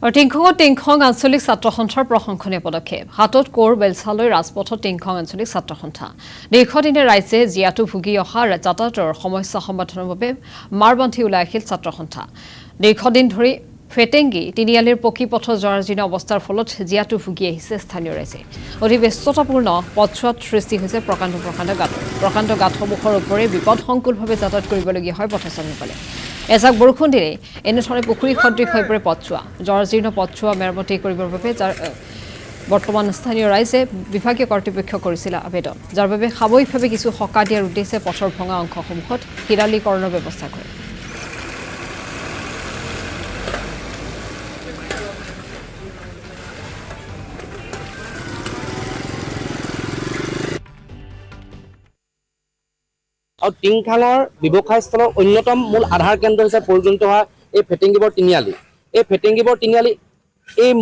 টিংখং আঞ্চলিক ছাত্ৰ সন্থাৰ প্ৰশংসনীয় পদক্ষেপ হাতত কোৰ বেলচালৈ ৰাজপথত টিংখং আঞ্চলিক ছাত্ৰ সন্থা দীৰ্ঘদিনে ৰাজ্যে জিয়াটো ভুগি অহা যাতায়াতৰ সমস্যা সমাধানৰ বাবে মাৰবান্ধি ওলাই আহিল ছাত্ৰ সন্থা দীৰ্ঘদিন ধৰি ফেটেংগি তিনিআলিৰ পকী পথৰ জৰাজীৰ্ণ অৱস্থাৰ ফলত জিয়াটো ভুগি আহিছে স্থানীয় ৰাইজে অতি ব্যস্ততাপূৰ্ণ পথছোৱাত সৃষ্টি হৈছে প্ৰকাণ্ড গাঁতসমূহৰ ওপৰে বিপদসংকুলভাৱে যাতায়াত কৰিবলগীয়া হয় পথচাৰীসকলে এজাক বৰষুণ দিলে এনেধৰণে পুখুৰী সদৃশ হৈ পৰে পথছোৱা জৰাজীৰ্ণ পথছোৱা মেৰামতি কৰিবৰ বাবে বৰ্তমান স্থানীয় ৰাইজে বিভাগীয় কৰ্তৃপক্ষক কৰিছিল আবেদন যাৰ বাবে সাময়িকভাৱে কিছু সকাহ দিয়াৰ উদ্দেশ্যে পথৰ ভঙা অংশসমূহত শিৰালীকৰণৰ ব্যৱস্থা কৰে और टिंगखांगर व्यवसायस्थल अन्यतम मूल आधार केन्द्र हिसाब परिगणित हुआ ये फेटेंगिबर तिनिआली ये फेटेंगिबर तिनिआली ये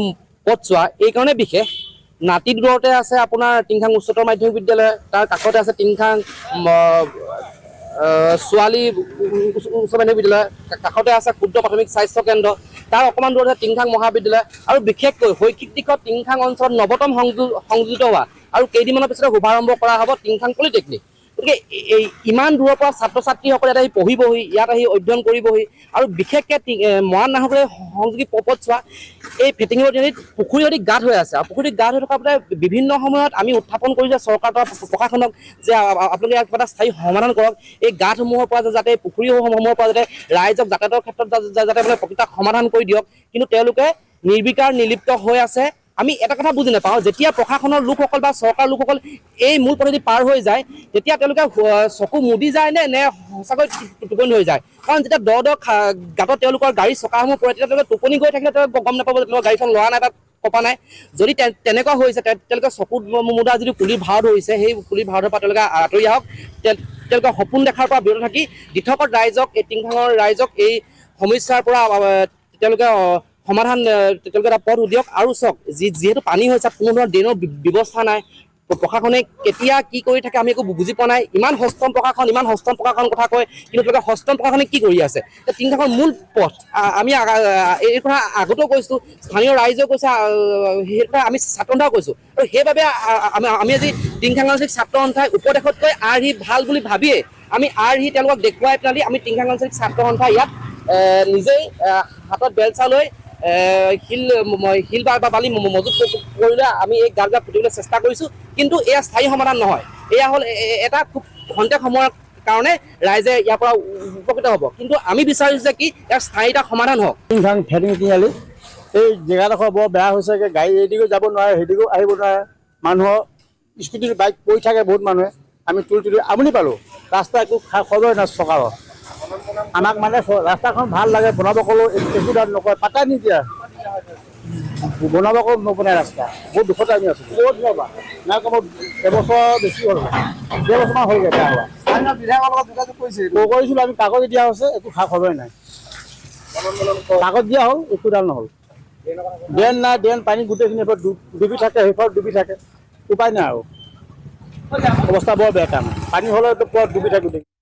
पथचोवा ये कारण विशेष नाटी दूरते आछे आपोनार टिंगखां उच्चतर माध्यमिक विद्यालय तार काषते आछे टिंगखां ছোৱালী उच्च माध्यमिक विद्यालय काषते आछे क्षुद्र प्राथमिक स्वास्थ्य केन्द्र तार अकमान दूरते टिंगखां महाविद्यालय और विशेषকৈ शैक्षिक दिशत टिंगखां अंचल नवतम संयोजित हुआ और केइदिनमाনৰ পিছতে শুভাৰম্ভ কৰা হ'ব টিংখাং পলিটেকনিক গতিকে ইমান দূৰৰ পৰা ছাত্ৰ ছাত্ৰীসকলে ইয়াত আহি পঢ়িবহি ইয়াত আহি অধ্যয়ন কৰিবহি আৰু বিশেষকৈ মৰাণ নাহৰকটীয়া সংযোগী পথছোৱা এই ফেটেংগিবৰ তিনিআলিত পুখুৰী অধিক গাঁত হৈ আছে আৰু পুখুৰীত গাঁত হৈ থকাৰ বাবে বিভিন্ন সময়ত আমি উত্থাপন কৰিছে চৰকাৰ প্ৰশাসনক যে আপোনালোকে ইয়াৰ কিবা এটা স্থায়ী সমাধান কৰক এই গাঁতসমূহৰ পৰা যাতে পুখুৰীসমূহৰ পৰা যাতে ৰাইজক যাতায়াতৰ ক্ষেত্ৰত যাতে মানে প্ৰকৃত সমাধান কৰি দিয়ক কিন্তু তেওঁলোকে নিৰ্বিকাৰ নিলিপ্ত হৈ আছে আমি এটা কথা বুজি নাপাওঁ যেতিয়া প্ৰশাসনৰ লোকসকল বা চৰকাৰ লোকসকল এই মূল পথেদি পাৰ হৈ যায় তেতিয়া তেওঁলোকে চকু মুদি যায় নে সঁচাকৈ টোপনি হৈ যায় কাৰণ যেতিয়া দ গাঁতত তেওঁলোকৰ গাড়ী চকাসমূহ পৰে তেতিয়া তেওঁলোকে টোপনি গৈ থাকিলে তেওঁলোকে গম নাপাব যে তেওঁলোকৰ গাড়ীখন লৰা নাই বা কপা নাই যদি তেনেকুৱা হৈছে তেওঁলোকে চকুত মুদা যিটো পুলিৰ ভাও ধৰিছে সেই পুলিৰ ভাওৰ পৰা তেওঁলোকে আঁতৰি আহক তেওঁলোকে সপোন দেখাৰ পৰা বিৰত থাকি দিঠকত ৰাইজক এই টিংখাঙৰ ৰাইজক এই সমস্যাৰ পৰা তেওঁলোকে সমাধান তেওঁলোকে এটা পথ উলিয়াওক আৰু চাওক যিহেতু পানী হৈছে কোনো ধৰণৰ ড্ৰেইনৰ ব্যৱস্থা নাই প্ৰশাসনে কেতিয়া কি কৰি থাকে আমি একো বুজি পোৱা নাই ইমান হস্তম প্ৰশাসন কথা কয় কিন্তু তেওঁলোকে হস্তম প্ৰশাসনে কি কৰি আছে টিংখাঙৰ মূল পথ আমি এই কথা আগতেও কৈছোঁ স্থানীয় ৰাইজেও কৈছে সেই কথা আমি ছাত্ৰ সন্থাও কৈছোঁ আৰু সেইবাবে আমি আজি টিংখাং আঞ্চলিক ছাত্ৰ সন্থাই উপদেশতকৈ আৰ্হি ভাল বুলি ভাবিয়ে আমি আৰ্হি তেওঁলোকক দেখুৱাই পেলাই আমি টিংখাং আঞ্চলিক ছাত্ৰ সন্থা ইয়াত নিজেই হাতত বেলচা লৈ শিল বা বালি মজুত কৰিলে আমি এই গাঁত পুতিবলৈ চেষ্টা কৰিছোঁ কিন্তু এয়া স্থায়ী সমাধান নহয় এয়া হ'ল এটা খুব খন্তেক সময়ৰ কাৰণে ৰাইজে ইয়াৰ পৰা উপকৃত হ'ব কিন্তু আমি বিচাৰিছোঁ যে কি ইয়াৰ স্থায়ী এটা সমাধান হওক টিংখাং ফেটেংগি তিনিআলি এই জেগাডোখৰ বৰ বেয়া হৈছে গাড়ী এইদিকেও যাব নোৱাৰে সেইদিকেও আহিব নোৱাৰে মানুহৰ স্কুটি বাইক পৰি থাকে বহুত মানুহে আমি তুলি আমনি পালোঁ ৰাস্তা একো খবৰ নাই চৰকাৰৰ আমাক মানে ৰাস্তাখন ভাল লাগে বনাব ক'লেও একো দাম নকয় পাতাই নিদিয়া বনাব ক'লেও নবনায় ৰাস্তা বহুত দুখতে আমি আছোঁ বহুত নবা নাই কমেও এবছৰ বেছি হ'ল ডেৰবছৰমান হ'লগৈ বেয়া হোৱা কৰিছিলোঁ আমি কাগজ দিয়া হৈছে একো খা খবৰে নাই কাগজ দিয়া হ'ল একো দাম নহ'ল ড্ৰেইন নাই ড্ৰেইন পানী গোটেইখিনি ডুবি থাকে সেইফালে ডুবি থাকে উপায় নাই আৰু অৱস্থা বৰ বেয়া কাম পানী হ'লে ডুবি থাকে